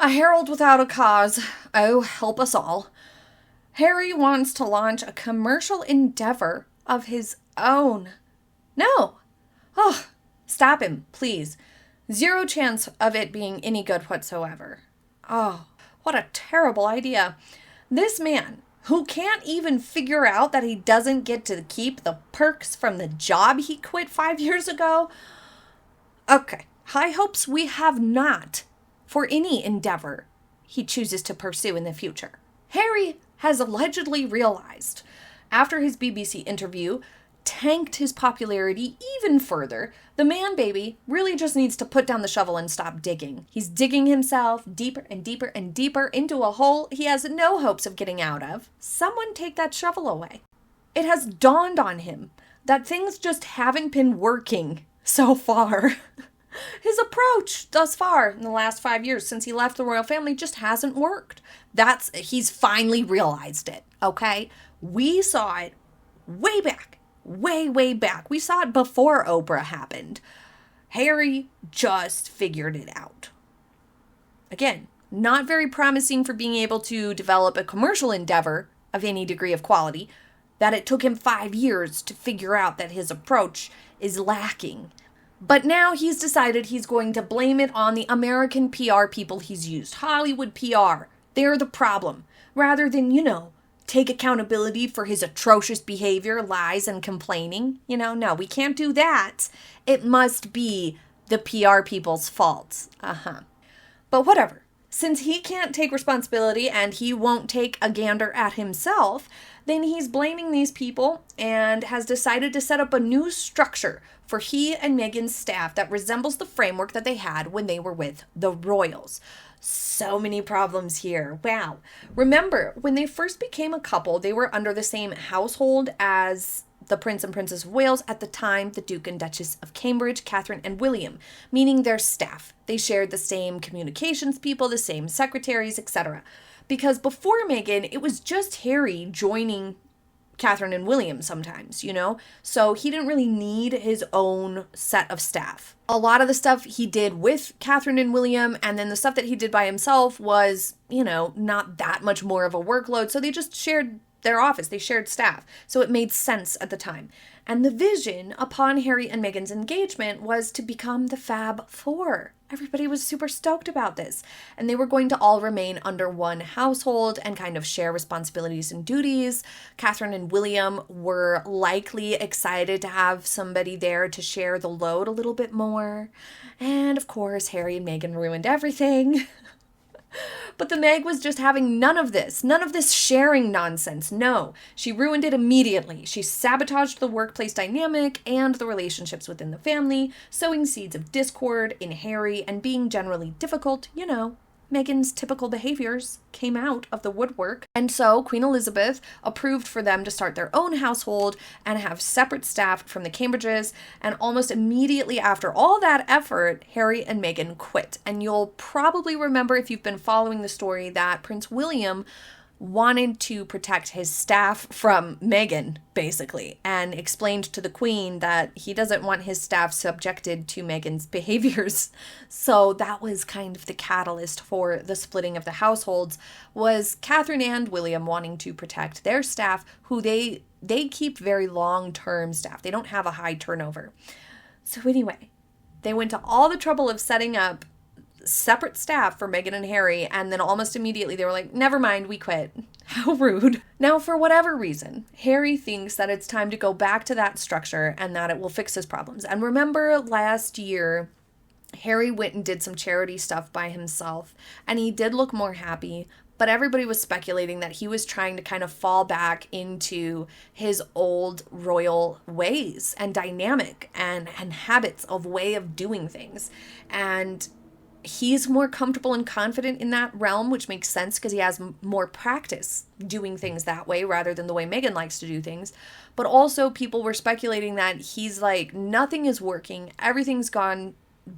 A herald without a cause. Oh, help us all. Harry wants to launch a commercial endeavor of his own. No. Oh, stop him, please. Zero chance of it being any good whatsoever. Oh, what a terrible idea. This man, who can't even figure out that he doesn't get to keep the perks from the job he quit 5 years ago. Okay, high hopes we have not for any endeavor he chooses to pursue in the future. Harry has allegedly realized, after his BBC interview tanked his popularity even further, the man baby really just needs to put down the shovel and stop digging. He's digging himself deeper and deeper and deeper into a hole he has no hopes of getting out of. Someone take that shovel away. It has dawned on him that things just haven't been working so far. His approach thus far in the last 5 years since he left the royal family just hasn't worked. He's finally realized it, okay? We saw it way back, way back. We saw it before Oprah happened. Harry just figured it out. Again, not very promising for being able to develop a commercial endeavor of any degree of quality, that it took him 5 years to figure out that his approach is lacking. But now he's decided he's going to blame it on the American PR people he's used. Hollywood PR. They're the problem. Rather than, take accountability for his atrocious behavior, lies, and complaining. No, we can't do that. It must be the PR people's fault. But whatever. Since he can't take responsibility and he won't take a gander at himself, then he's blaming these people and has decided to set up a new structure for he and Meghan's staff that resembles the framework that they had when they were with the royals. So many problems here. Wow. Remember, when they first became a couple, they were under the same household as the Prince and Princess of Wales at the time, the Duke and Duchess of Cambridge, Catherine and William, meaning their staff. They shared the same communications people, the same secretaries, etc. Because before Meghan, it was just Harry joining Catherine and William sometimes, So he didn't really need his own set of staff. A lot of the stuff he did with Catherine and William, and then the stuff that he did by himself was, not that much more of a workload. So they just shared their office. They shared staff. So it made sense at the time. And the vision upon Harry and Meghan's engagement was to become the Fab Four. Everybody was super stoked about this. And they were going to all remain under one household and kind of share responsibilities and duties. Catherine and William were likely excited to have somebody there to share the load a little bit more. And of course, Harry and Meghan ruined everything. But the Meg was just having none of this sharing nonsense. No, she ruined it immediately. She sabotaged the workplace dynamic and the relationships within the family, sowing seeds of discord in Harry and being generally difficult, Meghan's typical behaviors came out of the woodwork. And so Queen Elizabeth approved for them to start their own household and have separate staff from the Cambridges. And almost immediately after all that effort, Harry and Meghan quit. And you'll probably remember, if you've been following the story, that Prince William wanted to protect his staff from Meghan, basically, and explained to the Queen that he doesn't want his staff subjected to Meghan's behaviors. So that was kind of the catalyst for the splitting of the households, was Catherine and William wanting to protect their staff, who they keep very long-term staff. They don't have a high turnover. So anyway, they went to all the trouble of setting up separate staff for Meghan and Harry, and then almost immediately they were like, never mind, we quit. How rude. Now, for whatever reason, Harry thinks that it's time to go back to that structure and that it will fix his problems. And remember last year, Harry went and did some charity stuff by himself, and he did look more happy, but everybody was speculating that he was trying to kind of fall back into his old royal ways and dynamic and habits of way of doing things. And he's more comfortable and confident in that realm, which makes sense because he has more practice doing things that way rather than the way Meghan likes to do things. But also people were speculating that he's like, nothing is working. Everything's gone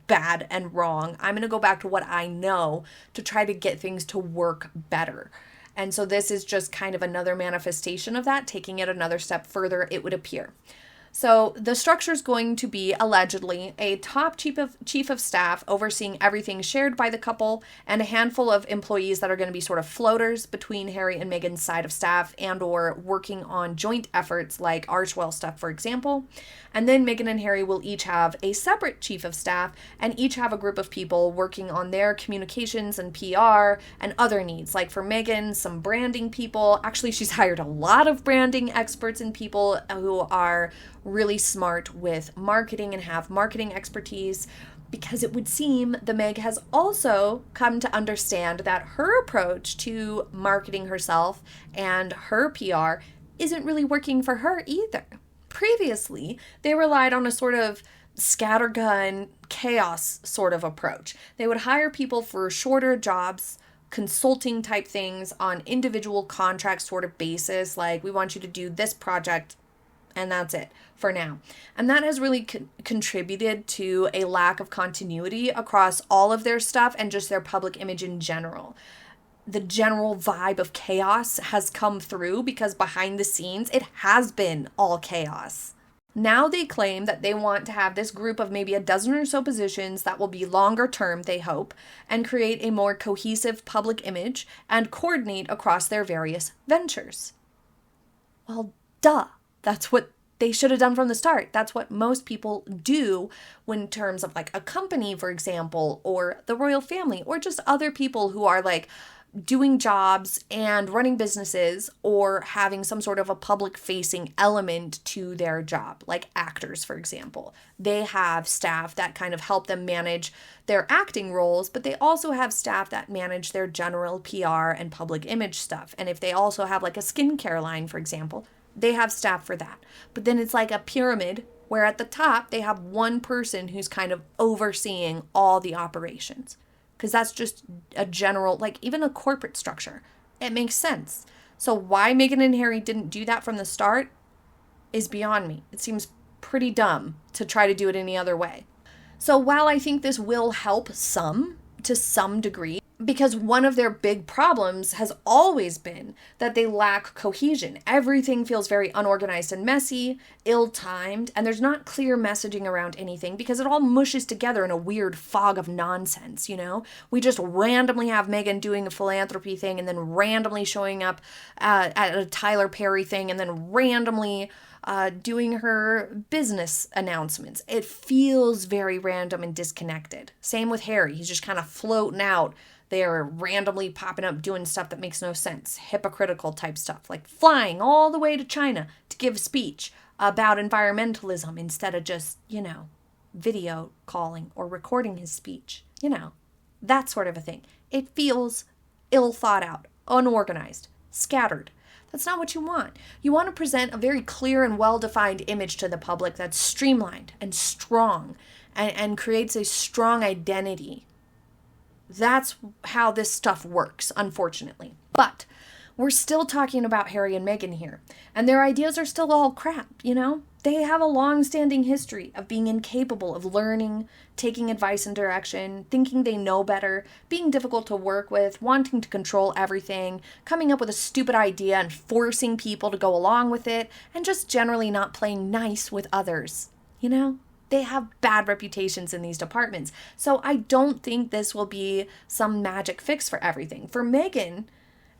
bad and wrong. I'm going to go back to what I know to try to get things to work better. And so this is just kind of another manifestation of that, taking it another step further, it would appear. So the structure is going to be allegedly a top chief of staff overseeing everything shared by the couple, and a handful of employees that are going to be sort of floaters between Harry and Meghan's side of staff and or working on joint efforts like Archewell stuff, for example. And then Meghan and Harry will each have a separate chief of staff and each have a group of people working on their communications and PR and other needs. Like for Meghan, some branding people. Actually, she's hired a lot of branding experts and people who are really smart with marketing and have marketing expertise, because it would seem the Meg has also come to understand that her approach to marketing herself and her PR isn't really working for her either. Previously, they relied on a sort of scattergun chaos sort of approach. They would hire people for shorter jobs, consulting type things on individual contract sort of basis, like we want you to do this project and that's it for now. And that has really contributed to a lack of continuity across all of their stuff and just their public image in general. The general vibe of chaos has come through because behind the scenes, it has been all chaos. Now they claim that they want to have this group of maybe a dozen or so positions that will be longer term, they hope, and create a more cohesive public image and coordinate across their various ventures. Well, duh. That's what they should have done from the start. That's what most people do in terms of like a company, for example, or the royal family, or just other people who are like doing jobs and running businesses or having some sort of a public facing element to their job, like actors, for example. They have staff that kind of help them manage their acting roles, but they also have staff that manage their general PR and public image stuff. And if they also have like a skincare line, for example, they have staff for that. But then it's like a pyramid where at the top they have one person who's kind of overseeing all the operations. Because that's just a general, like even a corporate structure. It makes sense. So why Meghan and Harry didn't do that from the start is beyond me. It seems pretty dumb to try to do it any other way. So while I think this will help to some degree, because one of their big problems has always been that they lack cohesion. Everything feels very unorganized and messy, ill-timed, and there's not clear messaging around anything because it all mushes together in a weird fog of nonsense, you know? We just randomly have Meghan doing a philanthropy thing and then randomly showing up at a Tyler Perry thing and then randomly doing her business announcements. It feels very random and disconnected. Same with Harry. He's just kind of floating out there, randomly popping up doing stuff that makes no sense. Hypocritical type stuff, like flying all the way to China to give a speech about environmentalism instead of just, video calling or recording his speech. That sort of a thing. It feels ill thought out, unorganized, scattered. That's not what you want. You want to present a very clear and well-defined image to the public that's streamlined and strong and creates a strong identity. That's how this stuff works, unfortunately. But we're still talking about Harry and Meghan here, and their ideas are still all crap, They have a long-standing history of being incapable of learning, taking advice and direction, thinking they know better, being difficult to work with, wanting to control everything, coming up with a stupid idea and forcing people to go along with it, and just generally not playing nice with others, They have bad reputations in these departments. So I don't think this will be some magic fix for everything. For Meghan,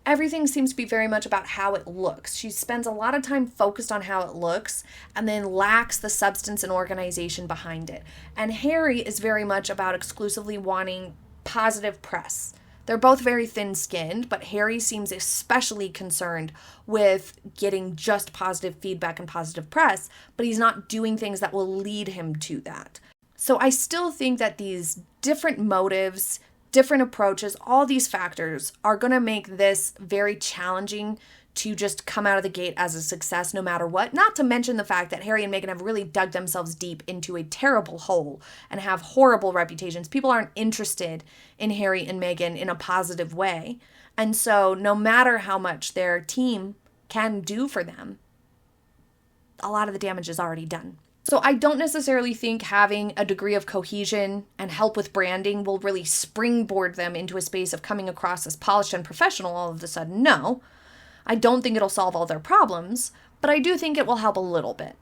everything seems to be very much about how it looks. She spends a lot of time focused on how it looks and then lacks the substance and organization behind it. And Harry is very much about exclusively wanting positive press. They're both very thin-skinned, but Harry seems especially concerned with getting just positive feedback and positive press, but he's not doing things that will lead him to that. So I still think that these different motives, different approaches, all these factors are going to make this very challenging to just come out of the gate as a success no matter what. Not to mention the fact that Harry and Meghan have really dug themselves deep into a terrible hole and have horrible reputations. People aren't interested in Harry and Meghan in a positive way. And so no matter how much their team can do for them, a lot of the damage is already done. So I don't necessarily think having a degree of cohesion and help with branding will really springboard them into a space of coming across as polished and professional all of a sudden. No, I don't think it'll solve all their problems, but I do think it will help a little bit.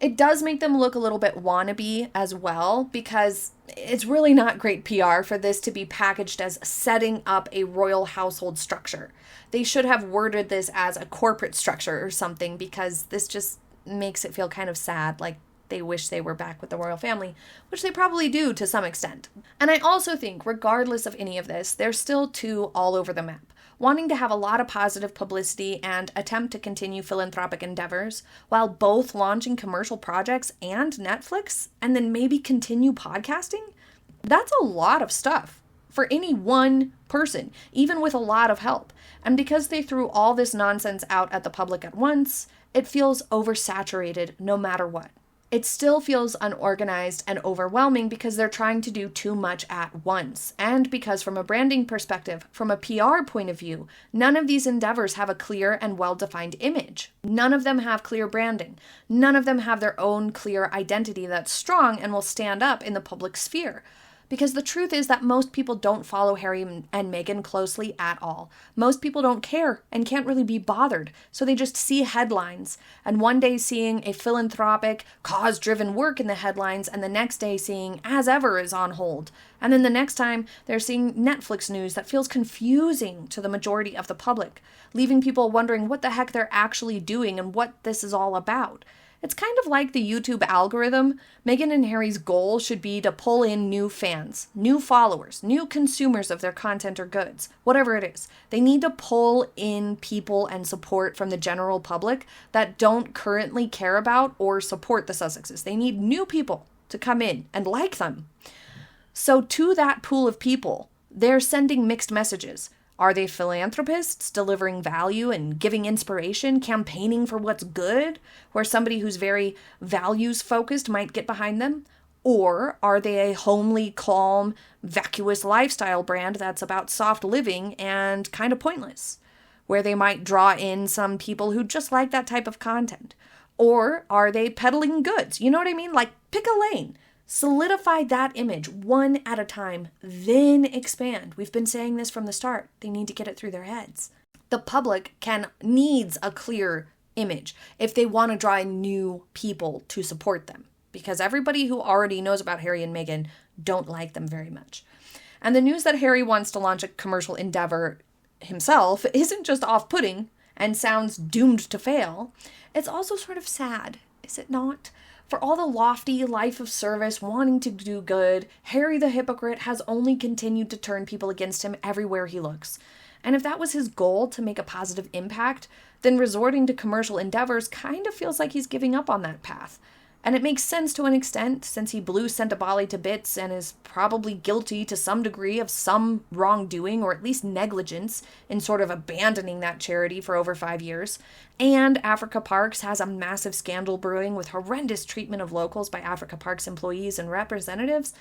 It does make them look a little bit wannabe as well, because it's really not great PR for this to be packaged as setting up a royal household structure. They should have worded this as a corporate structure or something, because this just makes it feel kind of sad, like they wish they were back with the royal family, which they probably do to some extent. And I also think, regardless of any of this, they're still too all over the map, wanting to have a lot of positive publicity and attempt to continue philanthropic endeavors while both launching commercial projects and Netflix, and then maybe continue podcasting. That's a lot of stuff for any one person, even with a lot of help. And because they threw all this nonsense out at the public at once, it feels oversaturated no matter what. It still feels unorganized and overwhelming because they're trying to do too much at once. And because from a branding perspective, from a PR point of view, none of these endeavors have a clear and well-defined image. None of them have clear branding. None of them have their own clear identity that's strong and will stand up in the public sphere. Because the truth is that most people don't follow Harry and Meghan closely at all. Most people don't care and can't really be bothered, so they just see headlines. And one day seeing a philanthropic, cause-driven work in the headlines, and the next day seeing As Ever is on hold. And then the next time they're seeing Netflix news that feels confusing to the majority of the public, leaving people wondering what the heck they're actually doing and what this is all about. It's kind of like the YouTube algorithm. Meghan and Harry's goal should be to pull in new fans, new followers, new consumers of their content or goods, whatever it is. They need to pull in people and support from the general public that don't currently care about or support the Sussexes. They need new people to come in and like them. So to that pool of people, they're sending mixed messages. Are they philanthropists delivering value and giving inspiration, campaigning for what's good, where somebody who's very values-focused might get behind them? Or are they a homely, calm, vacuous lifestyle brand that's about soft living and kind of pointless, where they might draw in some people who just like that type of content? Or are they peddling goods? You know what I mean? Like, pick a lane. Solidify that image one at a time, then expand. We've been saying this from the start. They need to get it through their heads. The public needs a clear image if they want to draw in new people to support them, because everybody who already knows about Harry and Meghan don't like them very much. And the news that Harry wants to launch a commercial endeavor himself isn't just off-putting and sounds doomed to fail. It's also sort of sad, is it not? For all the lofty life of service, wanting to do good, Harry the hypocrite has only continued to turn people against him everywhere he looks. And if that was his goal, to make a positive impact, then resorting to commercial endeavors kind of feels like he's giving up on that path. And it makes sense to an extent, since he blew Sentabali to bits and is probably guilty to some degree of some wrongdoing, or at least negligence, in sort of abandoning that charity for over 5 years. And Africa Parks has a massive scandal brewing with horrendous treatment of locals by Africa Parks employees and representatives.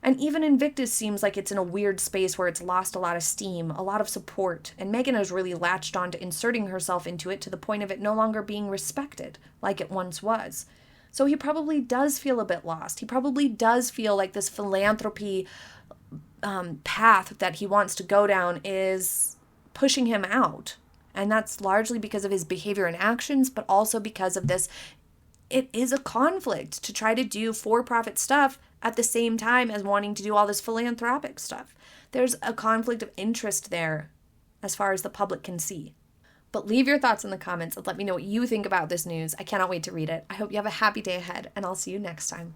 And even Invictus seems like it's in a weird space where it's lost a lot of steam, a lot of support, and Meghan has really latched on to inserting herself into it to the point of it no longer being respected like it once was. So he probably does feel a bit lost. He probably does feel like this philanthropy path that he wants to go down is pushing him out. And that's largely because of his behavior and actions, but also because of this. It is a conflict to try to do for-profit stuff at the same time as wanting to do all this philanthropic stuff. There's a conflict of interest there as far as the public can see. But leave your thoughts in the comments and let me know what you think about this news. I cannot wait to read it. I hope you have a happy day ahead, and I'll see you next time.